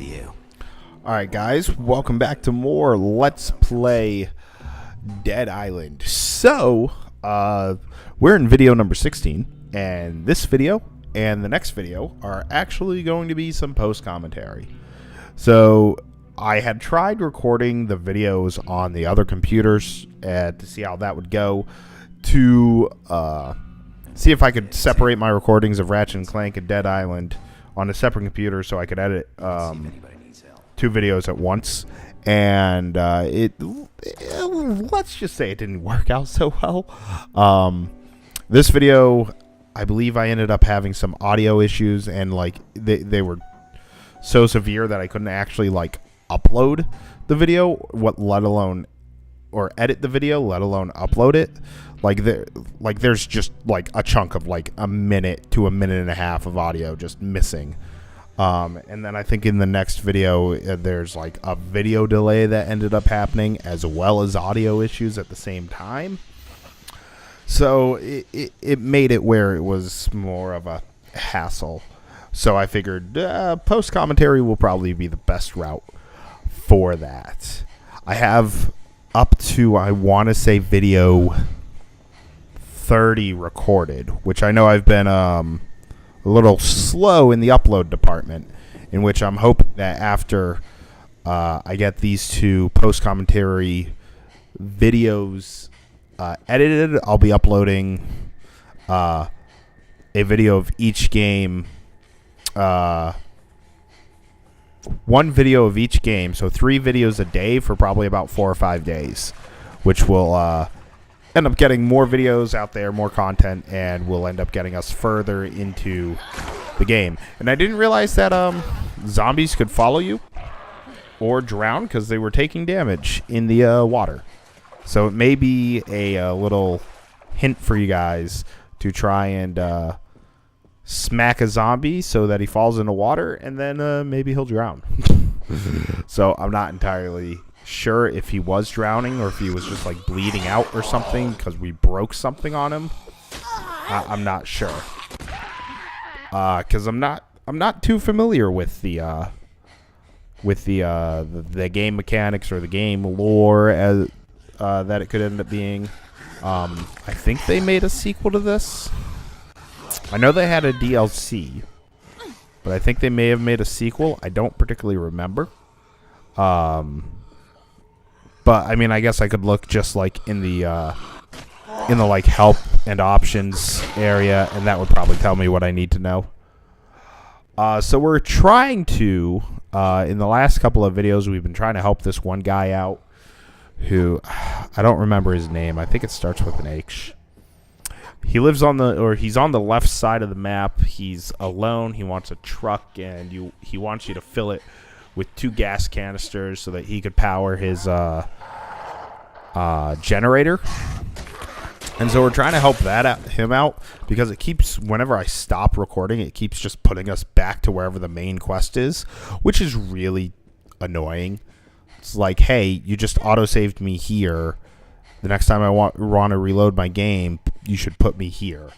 you. Alright guys, welcome back to more Let's Play Dead Island. So, we're in video number 16, and this video and the next video are actually going to be some post-commentary. So, I had tried recording the videos on the other computers to see how that would go, to see if I could separate my recordings of Ratchet & Clank and Dead Island on a separate computer so I could edit two videos at once, and let's just say it didn't work out so well. This video, I believe I ended up having some audio issues, and like they were so severe that I couldn't actually like upload the video, let alone or edit the video, let alone upload it. There's just like a chunk of like a minute to a minute and a half of audio just missing. And then I think in the next video, there's like a video delay that ended up happening, as well as audio issues at the same time. So it made it where it was more of a hassle. So I figured post commentary will probably be the best route for that. I have up to, I want to say, video 30 recorded, which I know I've been a little slow in the upload department, in which I'm hoping that after I get these two post-commentary videos edited, I'll be uploading a video of each game, one video of each game, so 3 videos a day for probably about 4 or 5 days, which will end up getting more videos out there, more content, and will end up getting us further into the game. And I didn't realize that zombies could follow you or drown because they were taking damage in the water. So it may be a little hint for you guys to try and smack a zombie so that he falls into water, and then maybe he'll drown. So I'm not entirely sure if he was drowning or if he was just like bleeding out or something because we broke something on him. I'm not sure because I'm not too familiar with the game mechanics or the game lore as that it could end up being. I think they made a sequel to this. I know they had a DLC, but I think they may have made a sequel. I don't particularly remember. But I mean, I guess I could look just like in the like help and options area, and that would probably tell me what I need to know. So we're trying to, in the last couple of videos, we've been trying to help this one guy out who, I don't remember his name. I think it starts with an H. He lives on he's on the left side of the map. He's alone. He wants a truck, and he wants you to fill it with 2 gas canisters so that he could power his generator. And so we're trying to help him out because it keeps, whenever I stop recording, it keeps just putting us back to wherever the main quest is, which is really annoying. It's like, hey, you just autosaved me here. The next time I want to reload my game, you should put me here.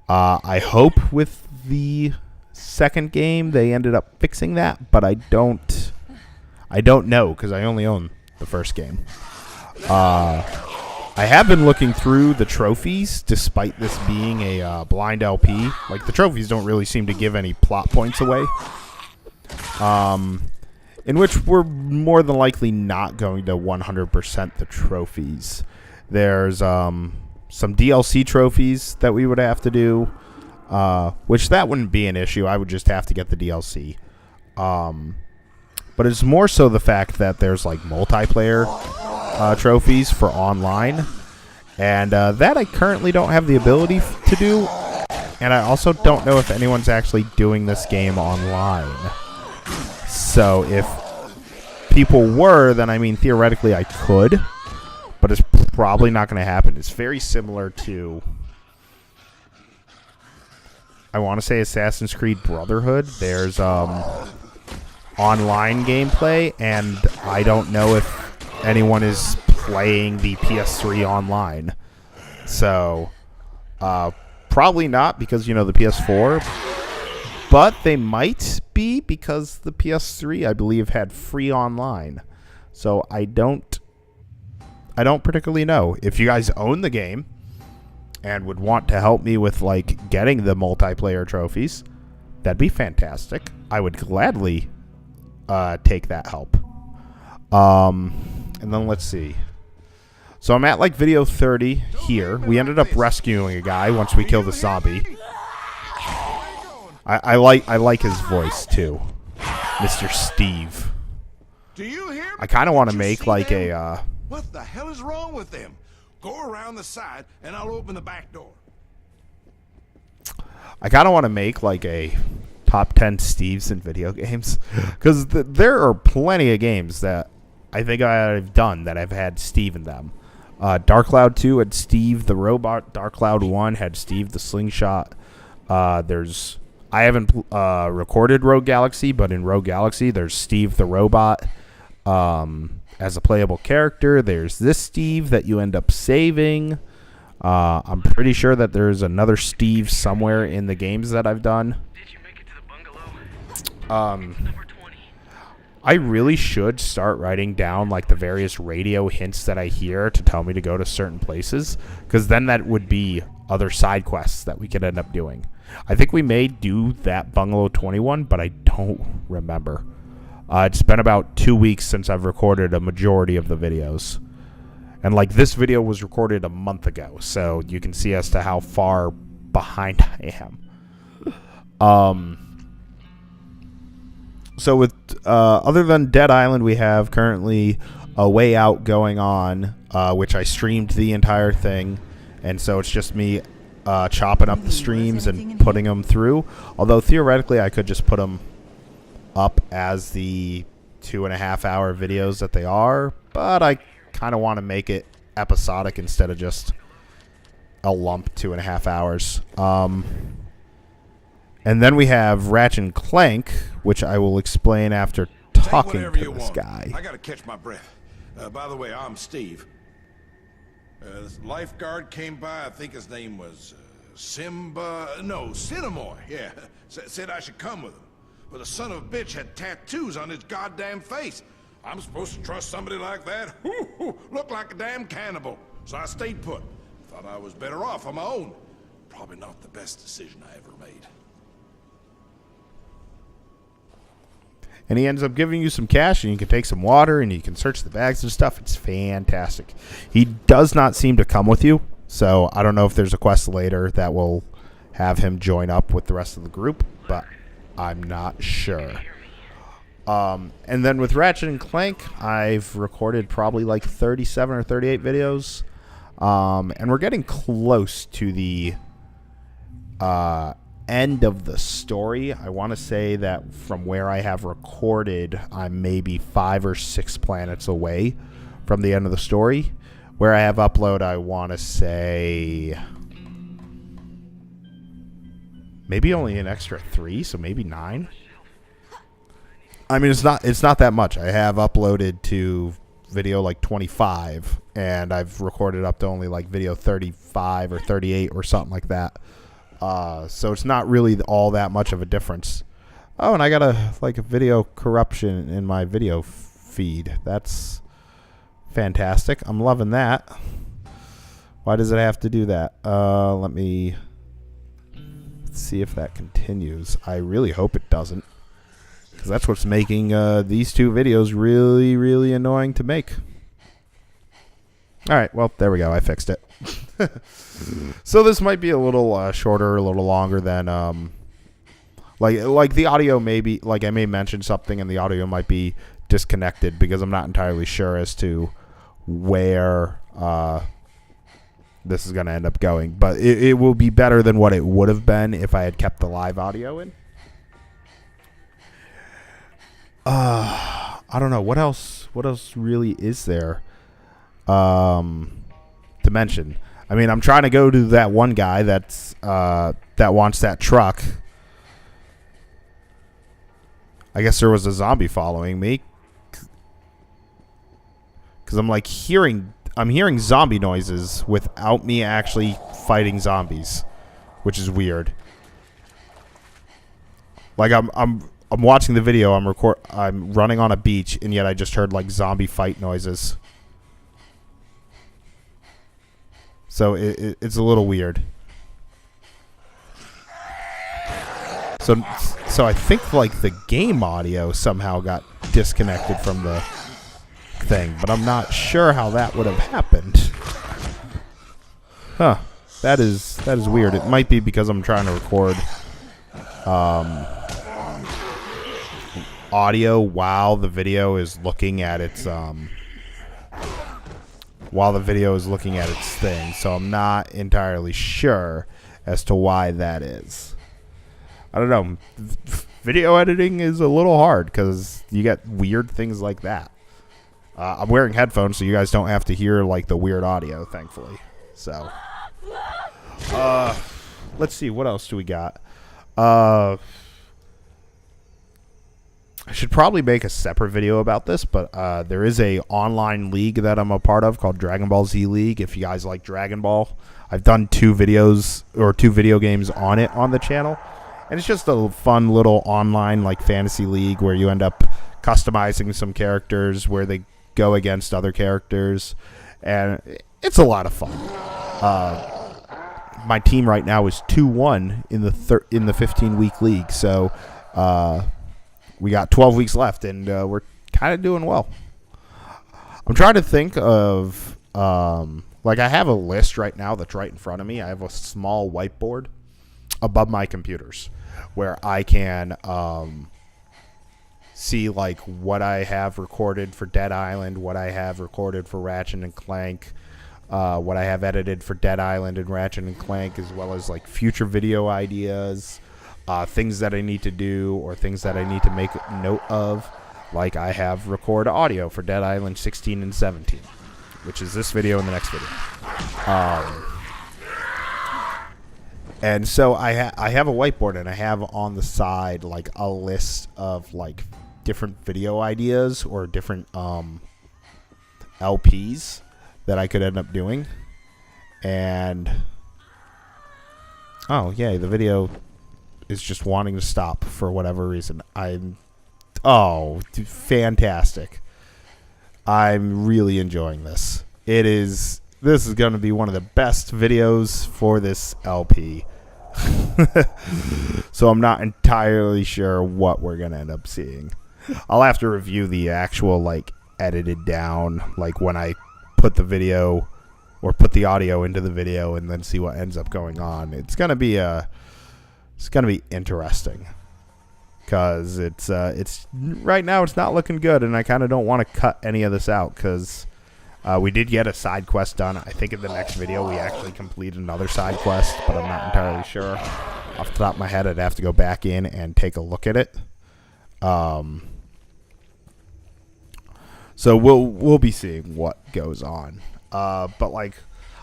I hope with the second game they ended up fixing that, but I don't know because I only own the first game. I have been looking through the trophies despite this being a blind LP. Like, the trophies don't really seem to give any plot points away, in which we're more than likely not going to 100% the trophies. There's some DLC trophies that we would have to do, which that wouldn't be an issue. I would just have to get the DLC. But it's more so the fact that there's like multiplayer trophies for online, and that I currently don't have the ability to do, and I also don't know if anyone's actually doing this game online. So if people were, then I mean theoretically I could, but it's probably not going to happen. It's very similar to, I want to say, Assassin's Creed Brotherhood. There's online gameplay, and I don't know if anyone is playing the PS3 online. So probably not, because, you know, the PS4. But they might be, because the PS3, I believe, had free online. So I don't particularly know. If you guys own the game and would want to help me with like getting the multiplayer trophies, that'd be fantastic. I would gladly take that help. And then let's see. So I'm at like video 30 here. We ended up rescuing a guy once we killed the zombie. I like his voice too, Mr. Steve. Do you hear me? I kind of want to make like a. What the hell is wrong with them? Go around the side, and I'll open the back door. I kind of want to make like a top 10 Steves in video games, because there are plenty of games that I think I've done that have had Steve in them. Dark Cloud 2 had Steve the robot. Dark Cloud 1 had Steve the slingshot. I haven't recorded Rogue Galaxy, but in Rogue Galaxy, there's Steve the robot as a playable character. There's this Steve that you end up saving. I'm pretty sure that there's another Steve somewhere in the games that I've done. Did you make it to the bungalow? Number 20. I really should start writing down like the various radio hints that I hear to tell me to go to certain places, because then that would be other side quests that we could end up doing. I think we may do that Bungalow 21, but I don't remember. It's been about 2 weeks since I've recorded a majority of the videos. And like this video was recorded a month ago, so you can see as to how far behind I am. So with other than Dead Island, we have currently A Way Out going on, which I streamed the entire thing. And so it's just me chopping up the streams and putting them through. Although theoretically I could just put them up as the 2.5 hour videos that they are. But I kind of want to make it episodic instead of just a lump 2.5 hours. And then we have Ratchet and Clank, which I will explain after talking to this guy. I gotta catch my breath. By the way, I'm Steve. This lifeguard came by. I think his name was Cinnamore. Yeah, said I should come with him. But the son of a bitch had tattoos on his goddamn face. I'm supposed to trust somebody like that? Look like a damn cannibal. So I stayed put. Thought I was better off on my own. Probably not the best decision I ever made. And he ends up giving you some cash, and you can take some water, and you can search the bags and stuff. It's fantastic. He does not seem to come with you, so I don't know if there's a quest later that will have him join up with the rest of the group, but I'm not sure. And then with Ratchet and Clank, I've recorded probably like 37 or 38 videos, and we're getting close to the end of the story. I want to say that from where I have recorded, I'm maybe 5 or 6 planets away from the end of the story. Where I have upload, I want to say maybe only an extra 3, so maybe 9. I mean, it's not that much. I have uploaded to video like 25, and I've recorded up to only like video 35 or 38 or something like that. So it's not really all that much of a difference. Oh, and I got a video corruption in my video feed. That's fantastic. I'm loving that. Why does it have to do that? Let me see if that continues. I really hope it doesn't, because that's what's making these 2 videos really, really annoying to make. All right, well, there we go. I fixed it. So this might be a little shorter, a little longer than like the audio. Maybe like I may mention something and the audio might be disconnected because I'm not entirely sure as to where this is going to end up going. But it will be better than what it would have been if I had kept the live audio in. I don't know what else really is there to mention. I mean, I'm trying to go to that one guy that wants that truck. I guess there was a zombie following me, because I'm hearing zombie noises without me actually fighting zombies, which is weird. Like I'm watching the video. I'm running on a beach, and yet I just heard like zombie fight noises. So it's a little weird. So I think like the game audio somehow got disconnected from the thing, but I'm not sure how that would have happened. Huh. That is weird. It might be because I'm trying to record audio while the video is looking at its thing. So I'm not entirely sure as to why that is. I don't know. Video editing is a little hard because you get weird things like that. I'm wearing headphones, so you guys don't have to hear like the weird audio, thankfully. So, let's see, what else do we got? I should probably make a separate video about this, but there is a online league that I'm a part of called Dragon Ball Z League. If you guys like Dragon Ball, I've done 2 video games on it on the channel. And it's just a fun little online like fantasy league where you end up customizing some characters where they go against other characters, and it's a lot of fun. My team right now is 2-1 in the 15-week league, so we got 12 weeks left, and we're kind of doing well. I'm trying to think of like I have a list right now that's right in front of me. I have a small whiteboard above my computers where I can see like what I have recorded for Dead Island, what I have recorded for Ratchet and Clank, what I have edited for Dead Island and Ratchet and Clank, as well as like future video ideas, things that I need to do or things that I need to make note of. Like I have record audio for Dead Island 16 and 17, which is this video and the next video. And so I have a whiteboard, and I have on the side like a list of like different video ideas or different LPs that I could end up doing. And oh yay, the video is just wanting to stop for whatever reason. Fantastic. I'm really enjoying this. This is going to be one of the best videos for this LP. So I'm not entirely sure what we're going to end up seeing. I'll have to review the actual like edited down, like when I put the video or put the audio into the video, and then see what ends up going on. It's going to be interesting because it's right now it's not looking good, and I kind of don't want to cut any of this out because we did get a side quest done. I think in the next video we actually complete another side quest, but I'm not entirely sure. Off the top of my head, I'd have to go back in and take a look at it. So we'll be seeing what goes on. But like,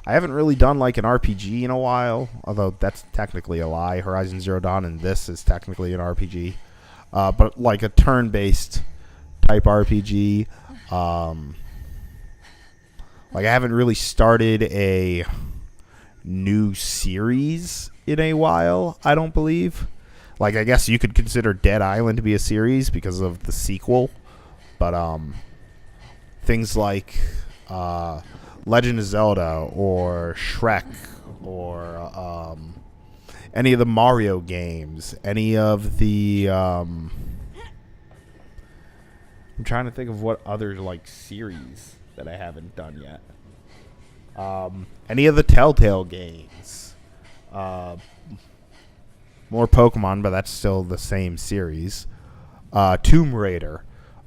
I haven't really done like an RPG in a while, although that's technically a lie. Horizon Zero Dawn and this is technically an RPG. But like a turn-based type RPG. Like I haven't really started a new series in a while, I don't believe. Like I guess you could consider Dead Island to be a series because of the sequel. But things like Legend of Zelda or Shrek or any of the Mario games, any of the I'm trying to think of what other like series that I haven't done yet. Any of the Telltale games. More Pokemon, but that's still the same series. Tomb Raider.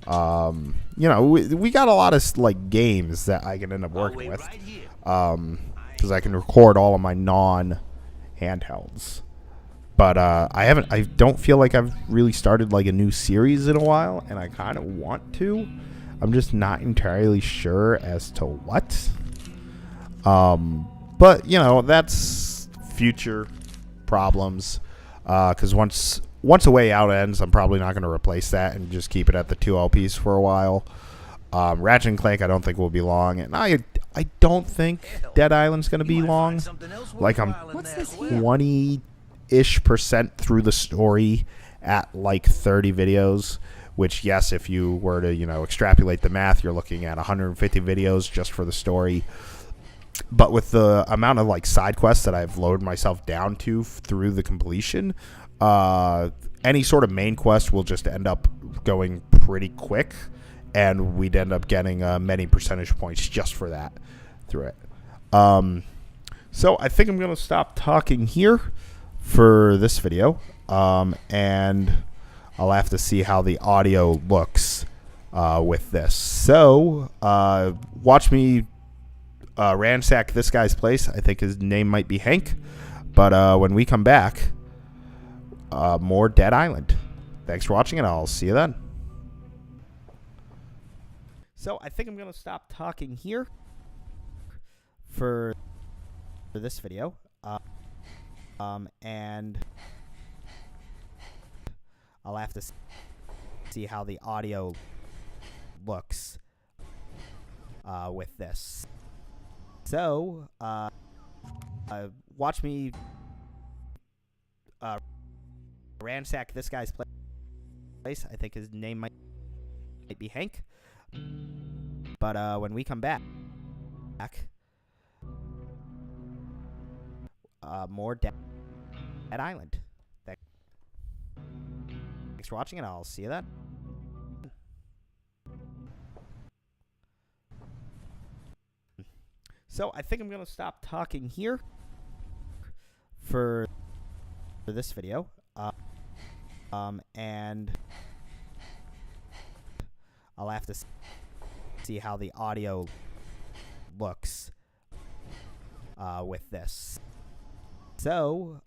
We got a lot of like games that I can end up working with, because I can record all of my non-handhelds. But I don't feel like I've really started like a new series in a while, and I kind of want to. I'm just not entirely sure as to what. But that's future problems. Because once A Way Out ends, I'm probably not going to replace that and just keep it at the 2 LPs for a while. Ratchet and Clank I don't think will be long, and I don't think Dead Island's going to be long. Like I'm 20-ish% through the story, at like 30 videos, which, yes, if you were to, extrapolate the math, you're looking at 150 videos just for the story. But with the amount of like side quests that I've lowered myself down to through the completion, any sort of main quest will just end up going pretty quick, and we'd end up getting many percentage points just for that through it. So I think I'm going to stop talking here for this video, and I'll have to see how the audio looks with this. So watch me ransack this guy's place. I think his name might be Hank. But when we come back, more Dead Island. Thanks for watching, and I'll see you then. So I think I'm going to stop talking here for this video, and I'll have to see how the audio looks with this. So watch me ransack this guy's place. I think his name might be Hank. But when we come back, more Dead Island. Thanks for watching, and I'll see you then. So I think I'm going to stop talking here for this video, and I'll have to see how the audio looks with this. So